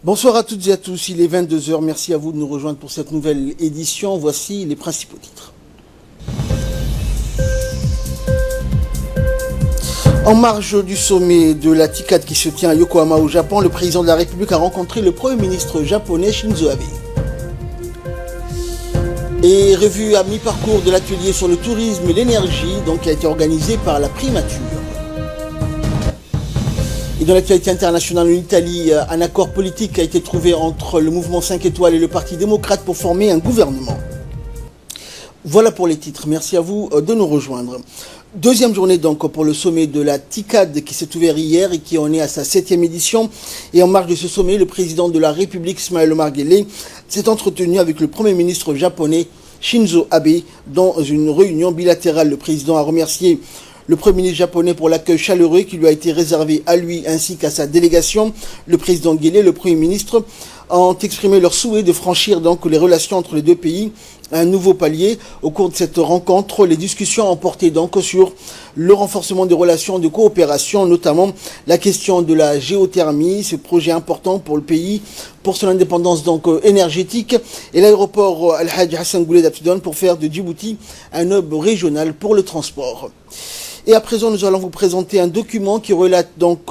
Bonsoir à toutes et à tous, il est 22 heures. Merci à vous de nous rejoindre pour cette nouvelle édition. Voici les principaux titres. En marge du sommet de la TICAD qui se tient à Yokohama au Japon, le président de la République a rencontré le Premier ministre japonais Shinzo Abe. Et revue à mi-parcours de l'atelier sur le tourisme et l'énergie, qui a été organisé par la Primature. Et dans l'actualité internationale, en Italie, un accord politique a été trouvé entre le mouvement 5 étoiles et le Parti démocrate pour former un gouvernement. Voilà pour les titres. Merci à vous de nous rejoindre. Deuxième journée pour le sommet de la TICAD qui s'est ouvert hier et qui en est à sa 7e édition. Et en marge de ce sommet, le président de la République, Ismaël Omar Guelleh, s'est entretenu avec le Premier ministre japonais Shinzo Abe dans une réunion bilatérale. Le président a remercié le Premier ministre japonais pour l'accueil chaleureux qui lui a été réservé à lui ainsi qu'à sa délégation. Le président Guelleh et le Premier ministre ont exprimé leur souhait de franchir les relations entre les deux pays à un nouveau palier. Au cours de cette rencontre, les discussions ont porté sur le renforcement des relations de coopération, notamment la question de la géothermie, ce projet important pour le pays, pour son indépendance énergétique, et l'aéroport Al-Hajj Hassan Goulet d'Absidon pour faire de Djibouti un hub régional pour le transport. Et à présent, nous allons vous présenter un document qui relate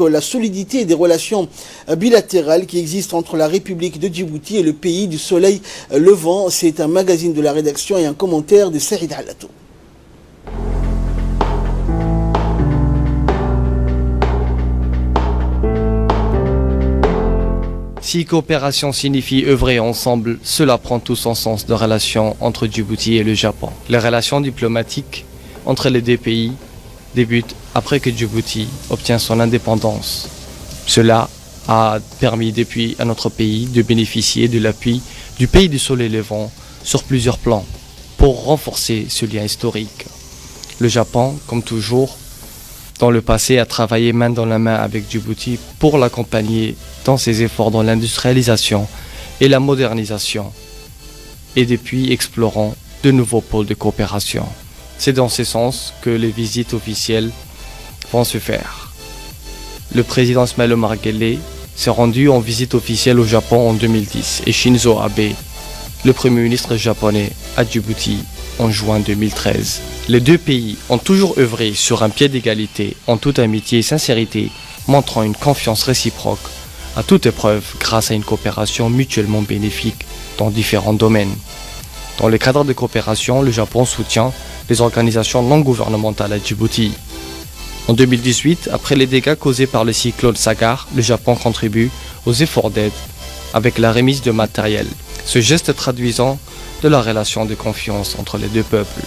la solidité des relations bilatérales qui existent entre la République de Djibouti et le pays du soleil levant. C'est un magazine de la rédaction et un commentaire de Saïd Halatou. Si coopération signifie œuvrer ensemble, cela prend tout son sens de relations entre Djibouti et le Japon. Les relations diplomatiques entre les deux pays débute après que Djibouti obtient son indépendance. Cela a permis depuis à notre pays de bénéficier de l'appui du pays du soleil levant sur plusieurs plans pour renforcer ce lien historique. Le Japon, comme toujours, dans le passé, a travaillé main dans la main avec Djibouti pour l'accompagner dans ses efforts dans l'industrialisation et la modernisation, et depuis explorant de nouveaux pôles de coopération. C'est dans ce sens que les visites officielles vont se faire. Le président Ismaël Omar Guelleh s'est rendu en visite officielle au Japon en 2010 et Shinzo Abe, le Premier ministre japonais, à Djibouti en juin 2013. Les deux pays ont toujours œuvré sur un pied d'égalité, en toute amitié et sincérité, montrant une confiance réciproque à toute épreuve grâce à une coopération mutuellement bénéfique dans différents domaines. Dans le cadre de coopération, le Japon soutient les organisations non gouvernementales à Djibouti. En 2018, après les dégâts causés par le cyclone Sagar, le Japon contribue aux efforts d'aide avec la remise de matériel. Ce geste traduisant de la relation de confiance entre les deux peuples.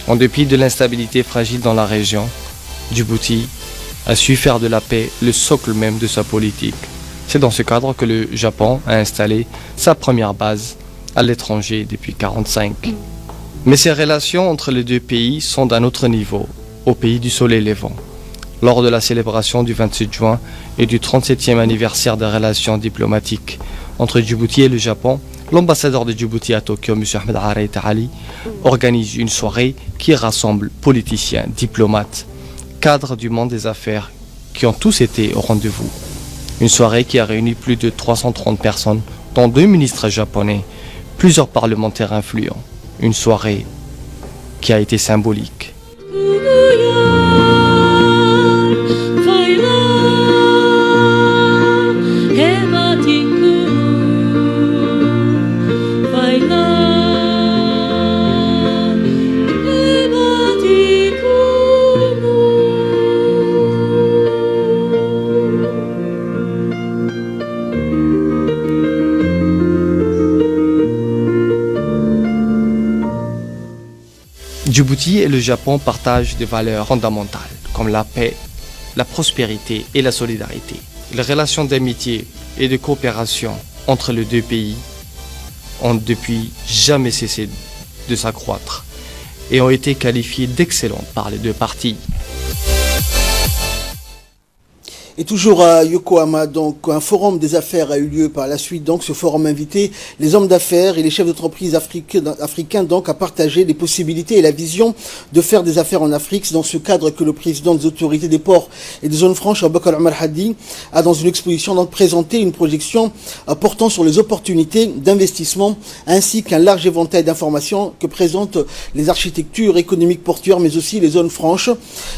En dépit de l'instabilité fragile dans la région, Djibouti a su faire de la paix le socle même de sa politique. C'est dans ce cadre que le Japon a installé sa première base à l'étranger depuis 1945. Mais ces relations entre les deux pays sont d'un autre niveau, au pays du soleil levant. Lors de la célébration du 27 juin et du 37e anniversaire des relations diplomatiques entre Djibouti et le Japon, l'ambassadeur de Djibouti à Tokyo, M. Ahmed Areit Ali, organise une soirée qui rassemble politiciens, diplomates, cadres du monde des affaires qui ont tous été au rendez-vous. Une soirée qui a réuni plus de 330 personnes, dont 2 ministres japonais, plusieurs parlementaires influents. Une soirée qui a été symbolique. Djibouti et le Japon partagent des valeurs fondamentales comme la paix, la prospérité et la solidarité. Les relations d'amitié et de coopération entre les deux pays ont depuis jamais cessé de s'accroître et ont été qualifiées d'excellentes par les deux parties. Et toujours à Yokohama, donc un forum des affaires a eu lieu par la suite. Donc ce forum invitait les hommes d'affaires et les chefs d'entreprise africains donc à partager les possibilités et la vision de faire des affaires en Afrique. C'est dans ce cadre que le président des autorités des ports et des zones franches, Aboubakar Omar Hadi, a dans une exposition donc présenté une projection portant sur les opportunités d'investissement ainsi qu'un large éventail d'informations que présentent les architectures économiques portuaires mais aussi les zones franches,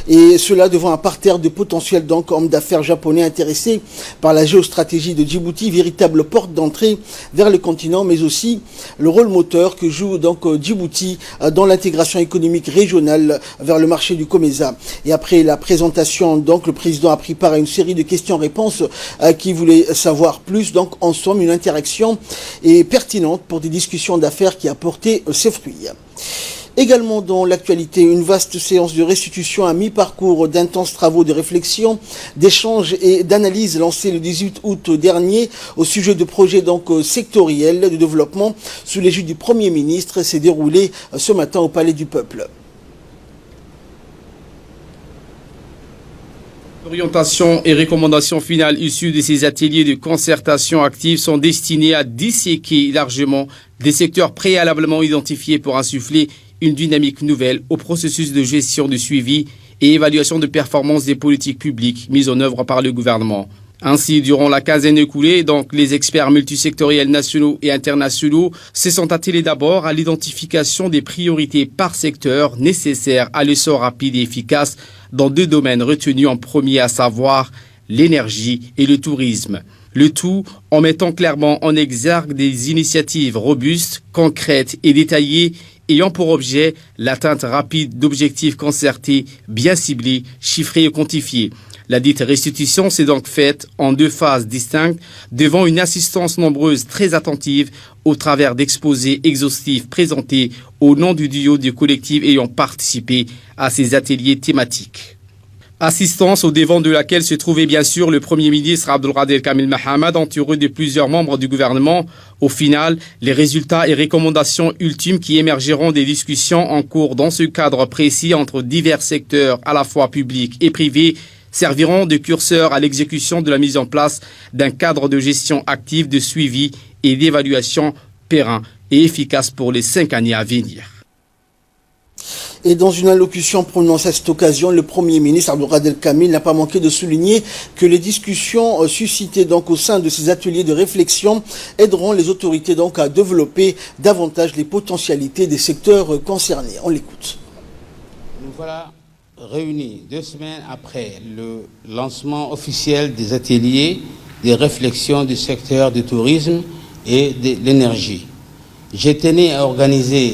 et cela devant un parterre de potentiels donc hommes d'affaires japonais intéressés par la géostratégie de Djibouti, véritable porte d'entrée vers le continent, mais aussi le rôle moteur que joue donc Djibouti dans l'intégration économique régionale vers le marché du COMESA. Et après la présentation, donc le président a pris part à une série de questions-réponses qui voulaient savoir plus. Donc en somme, une interaction est pertinente pour des discussions d'affaires qui a porté ses fruits. Également dans l'actualité, une vaste séance de restitution à mi-parcours d'intenses travaux de réflexion, d'échange et d'analyse lancés le 18 août dernier au sujet de projets donc sectoriels de développement sous l'égide du Premier ministre s'est déroulé ce matin au Palais du Peuple. Orientations et recommandations finales issues de ces ateliers de concertation active sont destinées à disséquer largement des secteurs préalablement identifiés pour insuffler une dynamique nouvelle au processus de gestion, de suivi et évaluation de performance des politiques publiques mises en œuvre par le gouvernement. Ainsi, durant la quinzaine écoulée, donc, les experts multisectoriels nationaux et internationaux se sont attelés d'abord à l'identification des priorités par secteur nécessaires à l'essor rapide et efficace dans deux domaines retenus en premier, à savoir l'énergie et le tourisme. Le tout en mettant clairement en exergue des initiatives robustes, concrètes et détaillées ayant pour objet l'atteinte rapide d'objectifs concertés, bien ciblés, chiffrés et quantifiés. La dite restitution s'est donc faite en deux phases distinctes, devant une assistance nombreuse très attentive au travers d'exposés exhaustifs présentés au nom du duo de collectifs ayant participé à ces ateliers thématiques. Assistance au devant de laquelle se trouvait bien sûr le Premier ministre Abdelkader Kamil Mahamad, entouré de plusieurs membres du gouvernement. Au final, les résultats et recommandations ultimes qui émergeront des discussions en cours dans ce cadre précis entre divers secteurs à la fois publics et privés serviront de curseur à l'exécution de la mise en place d'un cadre de gestion active, de suivi et d'évaluation périn et efficace pour les 5 années à venir. Et dans une allocution prononcée à cette occasion, le Premier ministre Abdelkader Kamil n'a pas manqué de souligner que les discussions suscitées donc au sein de ces ateliers de réflexion aideront les autorités donc à développer davantage les potentialités des secteurs concernés. On l'écoute. Nous voilà réunis 2 semaines après le lancement officiel des ateliers de réflexion du secteur du tourisme et de l'énergie. J'ai tenu à organiser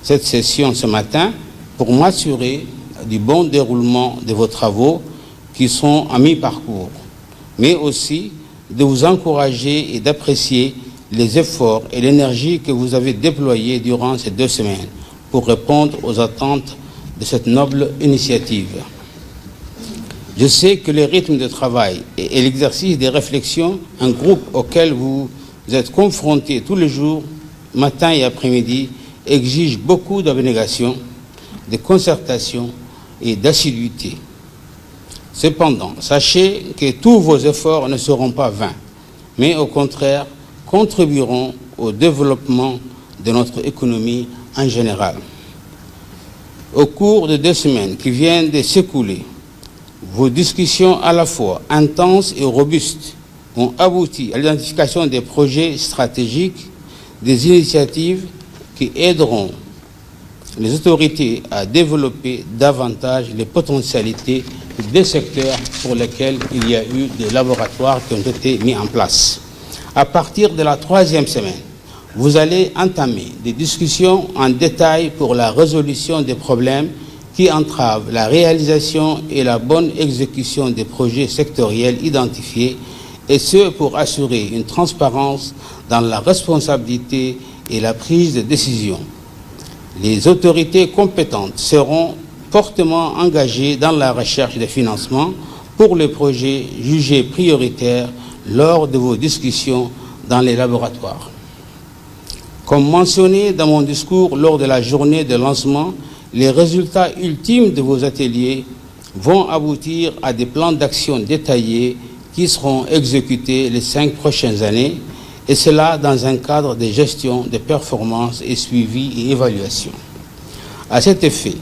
cette session ce matin pour m'assurer du bon déroulement de vos travaux qui sont à mi-parcours, mais aussi de vous encourager et d'apprécier les efforts et l'énergie que vous avez déployés durant ces 2 semaines pour répondre aux attentes de cette noble initiative. Je sais que le rythme de travail et l'exercice des réflexions, un groupe auquel vous êtes confrontés tous les jours, matin et après-midi, exige beaucoup d'abnégation, de concertation et d'assiduité. Cependant, sachez que tous vos efforts ne seront pas vains, mais au contraire contribueront au développement de notre économie en général. Au cours de 2 semaines qui viennent de s'écouler, vos discussions à la fois intenses et robustes ont abouti à l'identification des projets stratégiques, des initiatives qui aideront les autorités à développer davantage les potentialités des secteurs pour lesquels il y a eu des laboratoires qui ont été mis en place. À partir de la 3e semaine, vous allez entamer des discussions en détail pour la résolution des problèmes qui entravent la réalisation et la bonne exécution des projets sectoriels identifiés, et ce pour assurer une transparence dans la responsabilité et la prise de décision. Les autorités compétentes seront fortement engagées dans la recherche de financement pour les projets jugés prioritaires lors de vos discussions dans les laboratoires. Comme mentionné dans mon discours lors de la journée de lancement, les résultats ultimes de vos ateliers vont aboutir à des plans d'action détaillés qui seront exécutés les 5 prochaines années, et cela dans un cadre de gestion de performance et suivi et évaluation. À cet effet,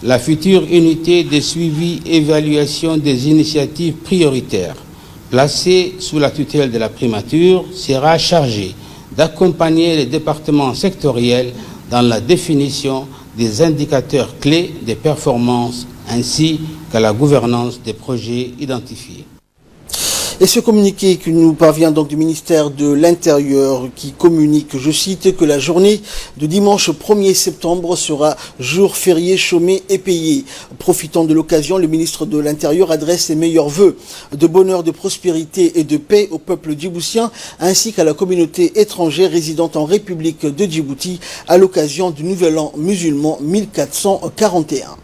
la future unité de suivi et évaluation des initiatives prioritaires, placée sous la tutelle de la primature, sera chargée d'accompagner les départements sectoriels dans la définition des indicateurs clés de performance ainsi qu'à la gouvernance des projets identifiés. Et ce communiqué qui nous parvient donc du ministère de l'Intérieur qui communique, je cite, que la journée de dimanche 1er septembre sera jour férié, chômé et payé. Profitant de l'occasion, le ministre de l'Intérieur adresse ses meilleurs vœux de bonheur, de prospérité et de paix au peuple djiboutien ainsi qu'à la communauté étrangère résidant en République de Djibouti à l'occasion du Nouvel An musulman 1441.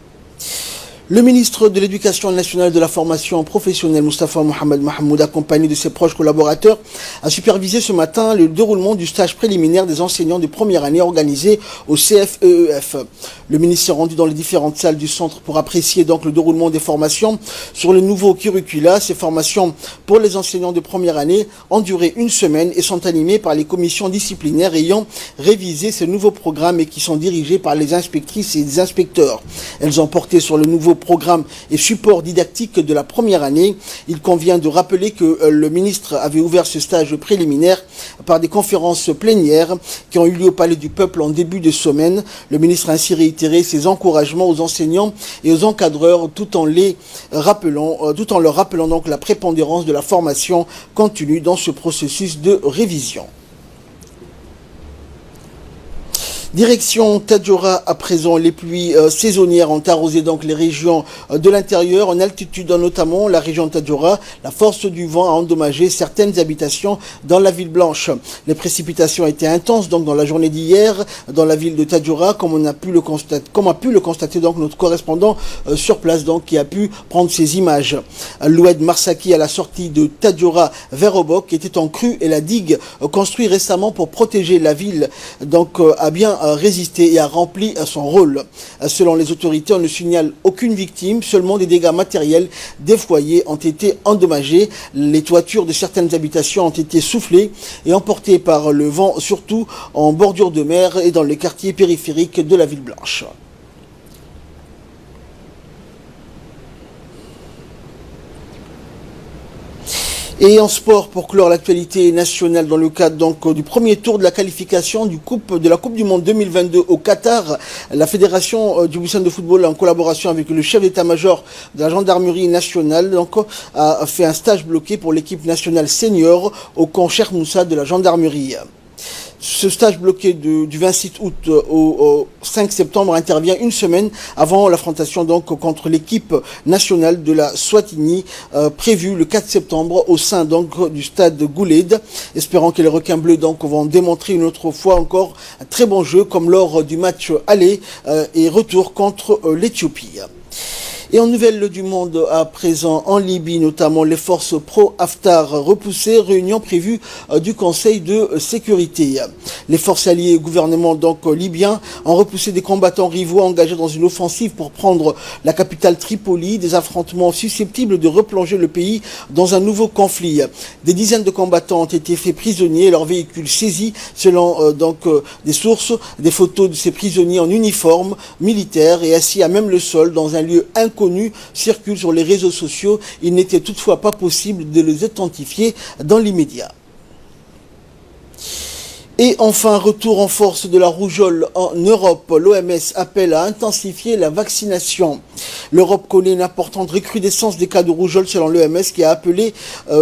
Le ministre de l'Éducation nationale et de la formation professionnelle, Moustapha Mohamed Mahmoud, accompagné de ses proches collaborateurs, a supervisé ce matin le déroulement du stage préliminaire des enseignants de première année organisé au CFEEF. Le ministre s'est rendu dans les différentes salles du centre pour apprécier donc le déroulement des formations sur le nouveau curricula. Ces formations pour les enseignants de première année ont duré une semaine et sont animées par les commissions disciplinaires ayant révisé ces nouveaux programmes et qui sont dirigées par les inspectrices et les inspecteurs. Elles ont porté sur le nouveau programme et support didactique de la première année. Il convient de rappeler que le ministre avait ouvert ce stage préliminaire par des conférences plénières qui ont eu lieu au Palais du Peuple en début de semaine. Le ministre a ainsi réitéré ses encouragements aux enseignants et aux encadreurs tout en leur rappelant donc la prépondérance de la formation continue dans ce processus de révision. Direction Tadjoura à présent, les pluies saisonnières ont arrosé donc les régions de l'intérieur, en altitude notamment la région de Tadjoura. La force du vent a endommagé certaines habitations dans la ville blanche. Les précipitations étaient intenses donc dans la journée d'hier dans la ville de Tadjoura, comme a pu le constater donc notre correspondant sur place donc qui a pu prendre ces images. L'oued Marsaki à la sortie de Tadjoura vers Obok était en crue et la digue construite récemment pour protéger la ville donc a bien résisté et a rempli son rôle. Selon les autorités, on ne signale aucune victime, seulement des dégâts matériels. Des foyers ont été endommagés. Les toitures de certaines habitations ont été soufflées et emportées par le vent, surtout en bordure de mer et dans les quartiers périphériques de la ville blanche. Et en sport, pour clore l'actualité nationale dans le cadre donc du premier tour de la qualification de la Coupe du Monde 2022 au Qatar, la Fédération djiboutienne de football en collaboration avec le chef d'état-major de la gendarmerie nationale donc, a fait un stage bloqué pour l'équipe nationale senior au camp Cheikh Moussa de la gendarmerie. Ce stage bloqué du 26 août au 5 septembre intervient une semaine avant l'affrontation donc contre l'équipe nationale de la Swatini prévue le 4 septembre au sein donc du stade Gouled. Espérant que les requins bleus donc vont démontrer une autre fois encore un très bon jeu comme lors du match aller et retour contre l'Éthiopie. Et en nouvelles du monde à présent, en Libye notamment, les forces pro-Haftar repoussées, réunion prévue du Conseil de sécurité. Les forces alliées au gouvernement donc libyen ont repoussé des combattants rivaux engagés dans une offensive pour prendre la capitale Tripoli, des affrontements susceptibles de replonger le pays dans un nouveau conflit. Des dizaines de combattants ont été faits prisonniers et leurs véhicules saisis selon des sources, des photos de ces prisonniers en uniforme militaire et assis à même le sol dans un lieu inconnu circulent sur les réseaux sociaux. Il n'était toutefois pas possible de les identifier dans l'immédiat. Et enfin, retour en force de la rougeole en Europe. L'OMS appelle à intensifier la vaccination. L'Europe connaît une importante recrudescence des cas de rougeole selon l'OMS qui a appelé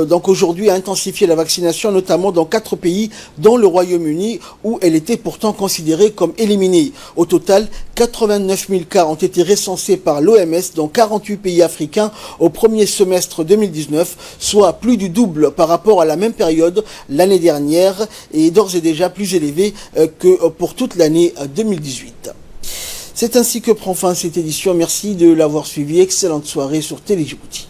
donc aujourd'hui à intensifier la vaccination, notamment dans 4 pays, dont le Royaume-Uni, où elle était pourtant considérée comme éliminée. Au total, 89 000 cas ont été recensés par l'OMS dans 48 pays africains au premier semestre 2019, soit plus du double par rapport à la même période l'année dernière et d'ores et déjà plus élevé que pour toute l'année 2018. C'est ainsi que prend fin cette édition. Merci de l'avoir suivi. Excellente soirée sur Télé Djibouti.